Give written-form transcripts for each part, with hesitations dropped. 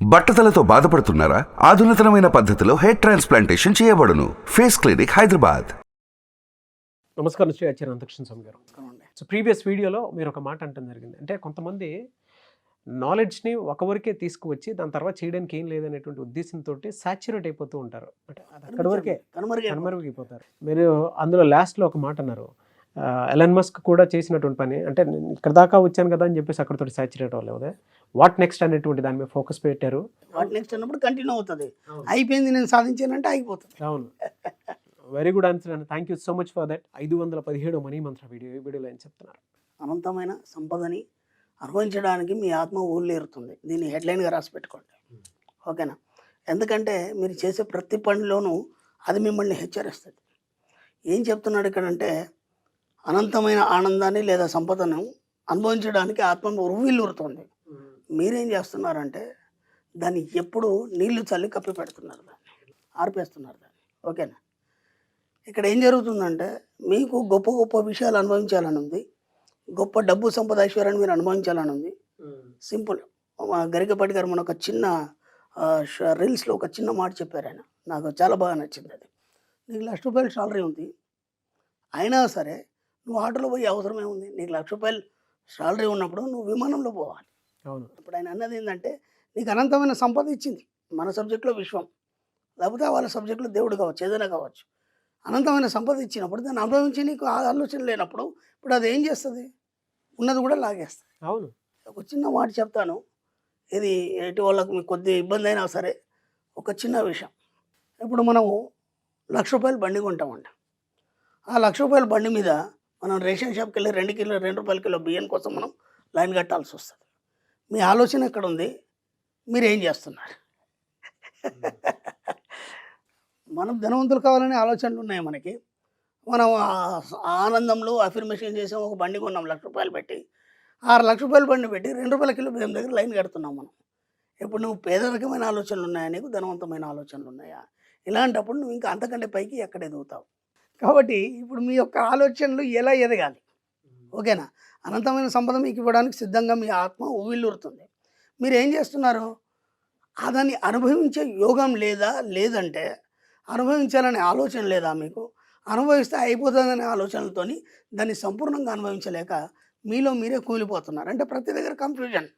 బట్టతలతో బాధపడుతున్నారా? ఆధునితనమైన పద్ధతిలో hair transplantation చేయబడును. Face clinic, Hyderabad. నమస్కారం శ్రీ ఆచార్య అనంతకృష్ణ స్వామి గారు. సో ప్రీవియస్ వీడియోలో మీరు ఒక మాట అంటం జరిగింది. అంటే కొంతమంది నాలెడ్జ్ని ఒకవరకే తీసుకువచ్చి దాని తర్వాత చేయడానికి ఏం లేదనేటువంటి ఉద్దేశంతో సాచ్యురేట్ అయిపోతూ ఉంటారు. అంటే అది అక్కడి వరకే కనుమరుగైపోతారు. మీరు అందులో లాస్ట్లో ఒక మాట అన్నారు, ఎలన్ మస్క్ కూడా చేసినటువంటి పని, అంటే నేను ఇక్కడ దాకా వచ్చాను కదా అని చెప్పేసి అక్కడతో సాచ్యురేట్ అవ్వలేదు. వాట్ నెక్స్ట్ అనేటువంటి దాని మీద ఫోకస్ పెట్టారు. వాట్ నెక్స్ట్ అన్నప్పుడు కంటిన్యూ అవుతుంది. అయిపోయింది నేను సాధించానంటే అయిపోతుంది. అవును, వెరీ గుడ్ ఆన్సర్ అండి. Thank you so much for that. 517 money మంత్ర వీడియోలో ఏం చెప్తున్నారు? అనంతమైన సంపదని అనుభవించడానికి మీ ఆత్మ ఊళ్ళేరుతుంది. దీన్ని హెడ్లైన్గా రాసి పెట్టుకోండి, ఓకేనా? ఎందుకంటే మీరు చేసే ప్రతి పనిలోనూ అది మిమ్మల్ని హెచ్చరిస్తుంది. ఏం చెప్తున్నాడు ఇక్కడంటే, అనంతమైన ఆనందాన్ని లేదా సంపదను అనుభవించడానికి ఆత్మ ఉరువిల్లూరుతుంది. మీరేం చేస్తున్నారంటే దాన్ని ఎప్పుడు నీళ్లు చల్లి కప్పి పెడుతున్నారు, దాన్ని ఆర్పేస్తున్నారు దాన్ని, ఓకేనా? ఇక్కడ ఏం జరుగుతుందంటే, మీకు గొప్ప గొప్ప విషయాలు అనుభవించాలని ఉంది, గొప్ప డబ్బు సంపద ఐశ్వర్యాన్ని మీరు అనుభవించాలని ఉంది. సింపుల్. గరికపాటి గారు మన ఒక చిన్న రీల్స్లో ఒక చిన్న మాట చెప్పారు ఆయన, నాకు చాలా బాగా నచ్చింది. అది, నీకు ₹1,00,000 సాలరీ ఉంది, అయినా సరే నువ్వు ఆటోలో పోయే అవసరం ఏముంది? నీకు ₹1,00,000 సాలరీ ఉన్నప్పుడు నువ్వు విమానంలో పోవాలి. అవును. ఇప్పుడు ఆయన అన్నది ఏంటంటే, నీకు అనంతమైన సంపద ఇచ్చింది, మన సబ్జెక్ట్లో విశ్వం, లేకపోతే వాళ్ళ సబ్జెక్ట్లో దేవుడు కావచ్చు, ఏదైనా కావచ్చు. అనంతమైన సంపద ఇచ్చినప్పుడు దాన్ని అనుభవించి నీకు ఆ ఆలోచన లేనప్పుడు ఇప్పుడు అది ఏం చేస్తుంది? ఉన్నది కూడా లాగేస్తుంది. అవును. ఒక చిన్న మాట చెప్తాను, ఇది ఎటు వాళ్ళకు మీకు కొద్ది ఇబ్బంది అయినా సరే ఒక చిన్న విషయం. ఇప్పుడు మనము ₹1,00,000 బండి కొంటామండి. ఆ ₹1,00,000 బండి మీద మనం రేషన్ షాప్కి వెళ్ళి ₹2 కిలో బియ్యం కోసం మనం లైన్ కట్టాల్సి వస్తుంది. మీ ఆలోచన ఎక్కడ ఉంది? మీరు ఏం చేస్తున్నారు? మనం ధనవంతులు కావాలనే ఆలోచనలు ఉన్నాయి మనకి. మనం ఆనందంలో అఫర్మేషన్ చేసాం, ఒక బండి కొన్నాం ₹1,00,000 పెట్టి. ఆ ₹1,00,000 బండి పెట్టి ₹2 కిలో బియ్యం దగ్గర లైన్ కడుతున్నాం మనం. ఇప్పుడు నువ్వు పేదరికమైన ఆలోచనలు ఉన్నాయా నీకు? ధనవంతమైన ఆలోచనలు ఉన్నాయా? ఇలాంటప్పుడు నువ్వు ఇంకా అంతకంటే పైకి ఎక్కడ ఎదుగుతావు? కాబట్టి ఇప్పుడు మీ యొక్క ఆలోచనలు ఎలా ఎదగాలి, ఓకేనా? అనంతమైన సంపద మీకు ఇవ్వడానికి సిద్ధంగా మీ ఆత్మ ఉవ్విళ్ళూరుతుంది. మీరు ఏం చేస్తున్నారు? దాన్ని అనుభవించే యోగం లేదా, లేదంటే అనుభవించాలనే ఆలోచన లేదా మీకు? అనుభవిస్తే అయిపోతుందనే ఆలోచనలతోని దాన్ని సంపూర్ణంగా అనుభవించలేక మీలో మీరే కూలిపోతున్నారు. అంటే ప్రతి దగ్గర కన్ఫ్యూజన్.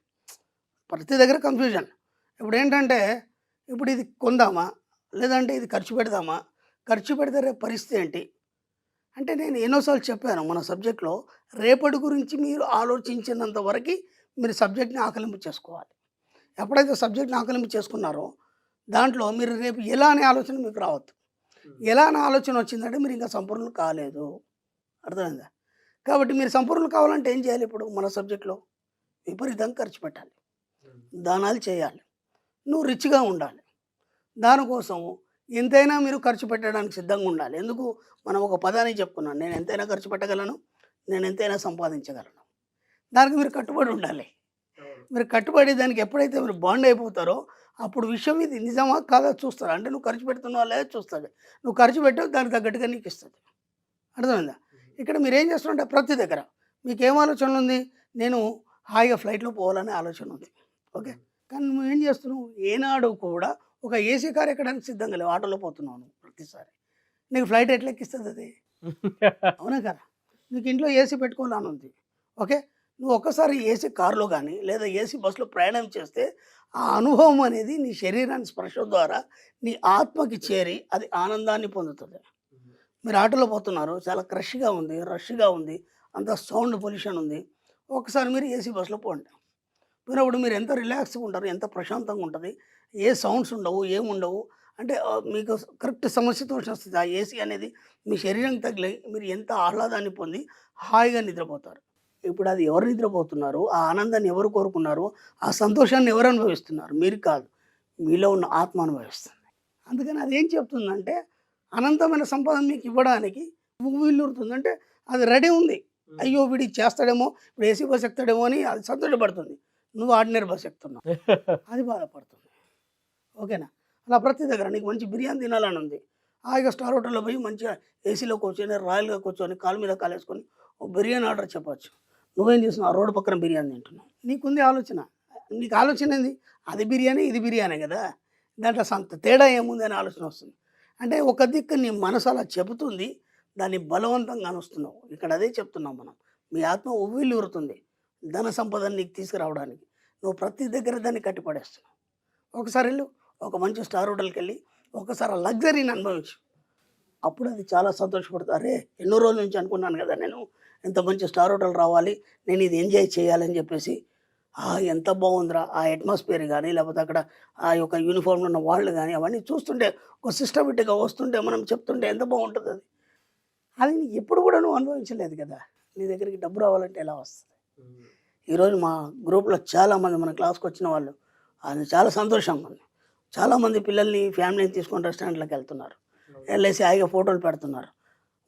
ఇప్పుడు ఏంటంటే, ఇప్పుడు ఇది కొందామా లేదంటే ఇది ఖర్చు పెడదామా? ఖర్చు పెడితే రేపు పరిస్థితి ఏంటి? అంటే నేను ఎన్నోసార్లు చెప్పాను మన సబ్జెక్ట్లో, రేపటి గురించి మీరు ఆలోచించినంత వరకు మీరు సబ్జెక్ట్ని ఆకలింపు చేసుకోవాలి. ఎప్పుడైతే సబ్జెక్ట్ని ఆకలింపు చేసుకున్నారో దాంట్లో మీరు రేపు ఎలా అనే ఆలోచన మీకు రావద్దు. ఎలా అనే ఆలోచన వచ్చిందంటే మీరు ఇంకా సంపూర్ణులు కాలేదు. అర్థమైందా? కాబట్టి మీరు సంపూర్ణులు కావాలంటే ఏం చేయాలి? ఇప్పుడు మన సబ్జెక్ట్లో విపరీతంగా ఖర్చు పెట్టాలి, దానాలు చేయాలి, నువ్వు రిచ్గా ఉండాలి. దానికోసం ఎంతైనా మీరు ఖర్చు పెట్టడానికి సిద్ధంగా ఉండాలి. ఎందుకు? మనం ఒక పదాన్ని చెప్పుకున్నాం, నేను ఎంతైనా ఖర్చు పెట్టగలను, నేను ఎంతైనా సంపాదించగలను. దానికి మీరు కట్టుబడి ఉండాలి. మీరు కట్టుబడి దానికి ఎప్పుడైతే మీరు బాండ్ అయిపోతారో అప్పుడు విషయం ఇది నిజమా కాదా చూస్తారు. అంటే నువ్వు ఖర్చు పెడుతున్నావా లేదా చూస్తుంది. నువ్వు ఖర్చు పెట్టావు, దానికి తగ్గట్టుగా నీకు ఇస్తుంది. అర్థమైందా? ఇక్కడ మీరు ఏం చేస్తున్నారంటే ప్రతి దగ్గర మీకు ఏం ఆలోచన ఉంది? నేను హాయిగా ఫ్లైట్లో పోవాలనే ఆలోచన ఉంది, ఓకే? కానీ నువ్వు ఏం చేస్తున్నావు? ఏనాడు కూడా ఒక ఏసీ కార్ ఎక్కడానికి సిద్ధంగా లేవు, ఆటోలో పోతున్నావు నువ్వు ప్రతిసారి. నీకు ఫ్లైట్ ఎట్లా ఎక్కిస్తుంది అది? అవునా కదా? నీకు ఇంట్లో ఏసీ పెట్టుకోవాలని ఉంది, ఓకే? నువ్వు ఒక్కసారి ఏసీ కారులో కానీ లేదా ఏసీ బస్సులో ప్రయాణం చేస్తే ఆ అనుభవం అనేది నీ శరీరాన్ని స్పర్శ ద్వారా నీ ఆత్మకి చేరి అది ఆనందాన్ని పొందుతుంది. మీరు ఆటోలో పోతున్నారు, చాలా రష్గా ఉంది, అంత సౌండ్ పొల్యూషన్ ఉంది. ఒకసారి మీరు ఏసీ బస్సులో పోండి. పోయినప్పుడు మీరు ఎంత రిలాక్స్గా ఉంటారు, ఎంత ప్రశాంతంగా ఉంటుంది, ఏ సౌండ్స్ ఉండవు, ఏముండవు. అంటే మీకు కరెక్ట్ సమశీతోష్ణ వస్తుంది. ఆ ఏసీ అనేది మీ శరీరానికి తగిలి మీరు ఎంత ఆహ్లాదాన్ని పొంది హాయిగా నిద్రపోతారు. ఇప్పుడు అది ఎవరు నిద్రపోతున్నారు? ఆ ఆనందాన్ని ఎవరు కోరుకున్నారు? ఆ సంతోషాన్ని ఎవరు అనుభవిస్తున్నారు? మీరు కాదు, మీలో ఉన్న ఆత్మ అనుభవిస్తుంది. అందుకని అదేం చెప్తుందంటే, అనంతమైన సంపద మీకు ఇవ్వడానికి ఉవ్విళ్ళూరుతుంది. అంటే అది రెడీ ఉంది. అయ్యో వీడి చేస్తాడేమో, ఇప్పుడు ఏసీ బస్ ఎక్కుతాడేమో అని అది సంతోషపడుతుంది. నువ్వు ఆర్డినరీ బస్ ఎక్కుతున్నావు, అది బాధపడుతుంది, ఓకేనా? అలా ప్రతి దగ్గర నీకు మంచి బిర్యానీ తినాలని ఉంది, హాయిగా స్టార్ హోటల్లో పోయి మంచిగా ఏసీలో కూర్చొని రాయల్గా కూర్చొని కాలు మీద కాలేసుకొని ఓ బిర్యానీ ఆర్డర్ చెప్పచ్చు. నువ్వేం చేస్తున్నావు? ఆ రోడ్డు పక్కన బిర్యానీ తింటున్నావు. నీకుంది ఆలోచన, నీకు ఆలోచన ఏంది, అది బిర్యానీ ఇది బిర్యానీ కదా, దాంట్లో సంత తేడా ఏముంది అని ఆలోచన వస్తుంది. అంటే ఒక దిక్కు నీ మనసు అలా చెబుతుంది, దాన్ని బలవంతంగా అనుస్తున్నావు. ఇక్కడ అదే చెప్తున్నాం మనం. మీ ఆత్మ ఉవ్విళ్ళూరుతుంది ధన సంపదను నీకు తీసుకురావడానికి. నువ్వు ప్రతి దగ్గర దాన్ని కట్టిపడేస్తున్నావు. ఒకసారి వెళ్ళు, ఒక మంచి స్టార్ హోటల్కి వెళ్ళి ఒకసారి ఆ లగ్జరీని అనుభవించు. అప్పుడు అది చాలా సంతోషపడుతుంది. అరే ఎన్నో రోజుల నుంచి అనుకున్నాను కదా నేను, ఎంత మంచి స్టార్ హోటల్ రావాలి, నేను ఇది ఎంజాయ్ చేయాలని చెప్పేసి. ఎంత బాగుందిరా ఆ అట్మాస్ఫియర్ కానీ, లేకపోతే అక్కడ ఆ యొక్క యూనిఫామ్లో ఉన్న వాళ్ళు కానీ, అవన్నీ చూస్తుంటే ఒక సిస్టమేటిక్గా వస్తుంటే మనం చెప్తుంటే ఎంత బాగుంటుంది అది. అది నీకు ఎప్పుడు కూడా నువ్వు అనుభవించలేదు కదా. నీ దగ్గరికి డబ్బు రావాలంటే ఎలా వస్తుంది? ఈరోజు మా గ్రూప్లో చాలామంది మన క్లాస్కి వచ్చిన వాళ్ళు అది చాలా సంతోషంగా ఉంది. చాలామంది పిల్లల్ని ఫ్యామిలీని తీసుకొని రెస్టారెంట్లకు వెళ్తున్నారు, వెళ్ళేసి హాయిగా ఫోటోలు పెడుతున్నారు.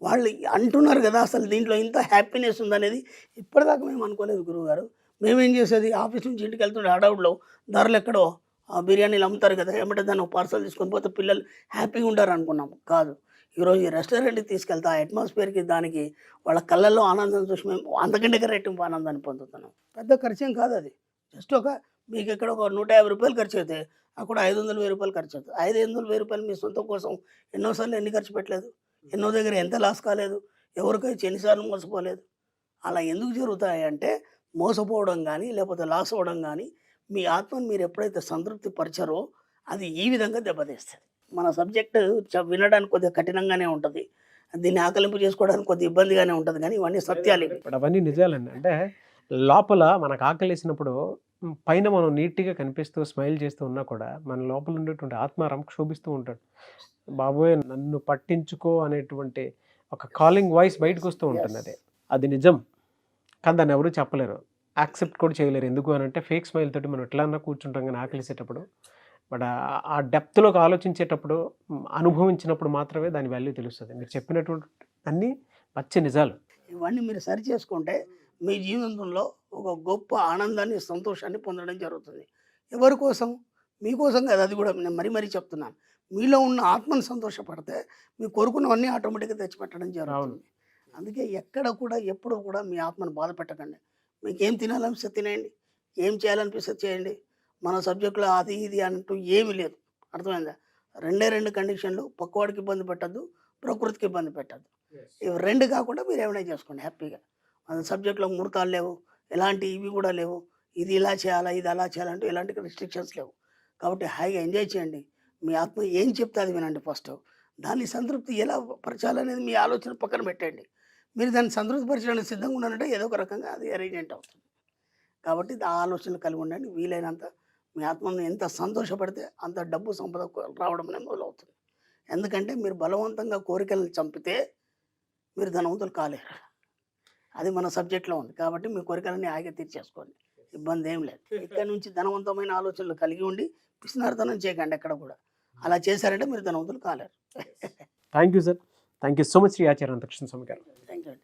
వాళ్ళు అంటున్నారు కదా అసలు దీంట్లో ఇంత హ్యాపీనెస్ ఉందనేది ఇప్పటిదాకా మేము అనుకోలేదు గురువుగారు. మేమేం చేసేది, ఆఫీస్ నుంచి ఇంటికి వెళ్తుండే హడావుడిలో దారిలో ఎక్కడో ఆ బిర్యానీలు అమ్ముతారు కదా, ఏమంటే దాన్ని ఒక పార్సల్ తీసుకొని పోతే పిల్లలు హ్యాపీగా ఉంటారు అనుకున్నాము. కాదు, ఈరోజు ఈ రెస్టారెంట్కి తీసుకెళ్తే ఆ అట్మాస్ఫియర్కి దానికి వాళ్ళ కళ్ళల్లో ఆనందం చూసి మేము అంతకంటే రెట్టింపు ఆనందాన్ని పొందుతున్నాం. పెద్ద ఖర్చేం కాదు అది. జస్ట్ మీకు ఇక్కడ ఒక 150 రూపాయలు ఖర్చు అయితే అక్కడ 500,000 రూపాయలు ఖర్చు అవుతుంది. 500,000 రూపాయలు మీ సొంతం కోసం ఎన్నోసార్లు ఎన్ని ఖర్చు పెట్టలేదు, ఎన్నో దగ్గర ఎంత లాస్ కాలేదు, ఎవరికైతే ఎన్నిసార్లు మోసపోలేదు. అలా ఎందుకు జరుగుతాయి అంటే మోసపోవడం కానీ లేకపోతే లాస్ అవ్వడం కానీ, మీ ఆత్మను మీరు ఎప్పుడైతే సంతృప్తి పరిచారో అది ఈ విధంగా దెబ్బతీస్తుంది. మన సబ్జెక్టు వినడానికి కొద్దిగా కఠినంగానే ఉంటుంది, దీన్ని ఆకలింపు చేసుకోవడానికి కొద్దిగా ఇబ్బందిగానే ఉంటుంది, కానీ ఇవన్నీ సత్యాలు. ఇప్పుడు అవన్నీ నిజాలండి. అంటే లోపల మనకు ఆకలేసినప్పుడు పైన మనం నీట్గా కనిపిస్తూ స్మైల్ చేస్తూ ఉన్నా కూడా మన లోపల ఉండేటువంటి ఆత్మారం క్షోభిస్తూ ఉంటాడు. బాబోయ్ నన్ను పట్టించుకో అనేటువంటి ఒక కాలింగ్ వాయిస్ బయటకు వస్తూ ఉంటుంది. అది నిజం, కానీ దాన్ని ఎవరు చెప్పలేరు, యాక్సెప్ట్ కూడా చేయలేరు. ఎందుకు అని అంటే ఫేక్ స్మైల్ తోటి మనం ఎట్లా అన్నా కూర్చుంటాం కానీ ఆకలిసేటప్పుడు. బట్ ఆ డెప్త్లోకి ఆలోచించేటప్పుడు అనుభవించినప్పుడు మాత్రమే దాని వాల్యూ తెలుస్తుంది. మీరు చెప్పినటువంటి అన్నీ పచ్చి నిజాలు. ఇవన్నీ మీరు సరి చేసుకుంటే మీ జీవితంలో ఒక గొప్ప ఆనందాన్ని సంతోషాన్ని పొందడం జరుగుతుంది. ఎవరి కోసం? మీకోసం కదా, అది కూడా నేను మరీ చెప్తున్నాను. మీలో ఉన్న ఆత్మను సంతోషపడితే మీ కోరుకున్నవన్నీ ఆటోమేటిక్గా తెచ్చిపెట్టడం జరుగుతుంది. అందుకే ఎక్కడ కూడా ఎప్పుడు కూడా మీ ఆత్మను బాధ పెట్టకండి. మీకు ఏం తినాలనిపిస్తే తినేయండి, ఏం చేయాలనిపిస్తే చేయండి. మన సబ్జెక్టులో అది ఇది అంటూ ఏమీ లేదు, అర్థమైందా? రెండు కండిషన్లు, పక్కవాడికి ఇబ్బంది పెట్టద్దు, ప్రకృతికి ఇబ్బంది పెట్టద్దు. ఇవి రెండు కాకుండా మీరు ఏమైనా చేసుకోండి హ్యాపీగా. మన సబ్జెక్టులో ముహూర్తాలు లేవు, ఎలాంటి ఇవి కూడా లేవు, ఇది ఇలా చేయాలా ఇది అలా చేయాలంటూ ఎలాంటి రిస్ట్రిక్షన్స్ లేవు. కాబట్టి హాయిగా ఎంజాయ్ చేయండి. మీ ఆత్మ ఏం చెప్తే అది వినండి ఫస్ట్. దాన్ని సంతృప్తి ఎలా పరచాలనేది మీ ఆలోచన పక్కన పెట్టండి. మీరు దాన్ని సంతృప్తి పరచడానికి సిద్ధంగా ఉన్నారంటే ఏదో ఒక రకంగా అది అరేంజ్మెంట్ అవుతుంది. కాబట్టి ఆ ఆలోచనలు కలిగి ఉండండి. వీలైనంత మీ ఆత్మను ఎంత సంతోషపడితే అంత డబ్బు సంపద రావడం అనేది మొదలవుతుంది. ఎందుకంటే మీరు బలవంతంగా కోరికలను చంపితే మీరు ధనవంతులు కాలేరు. అది మన సబ్జెక్ట్లో ఉంది. కాబట్టి మీ కోరికలన్నీ హాయిగా తీర్చేసుకోండి, ఇబ్బంది ఏం లేదు. ఇక్కడ నుంచి ధనవంతమైన ఆలోచనలు కలిగి ఉండి పిసినారితనం చేయకండి ఎక్కడ కూడా. అలా చేశారంటే మీరు ధనవంతులు కాలేరు. Thank you sir, thank you so much Shri Acharya Anthakrishna Swami garu. Thank you.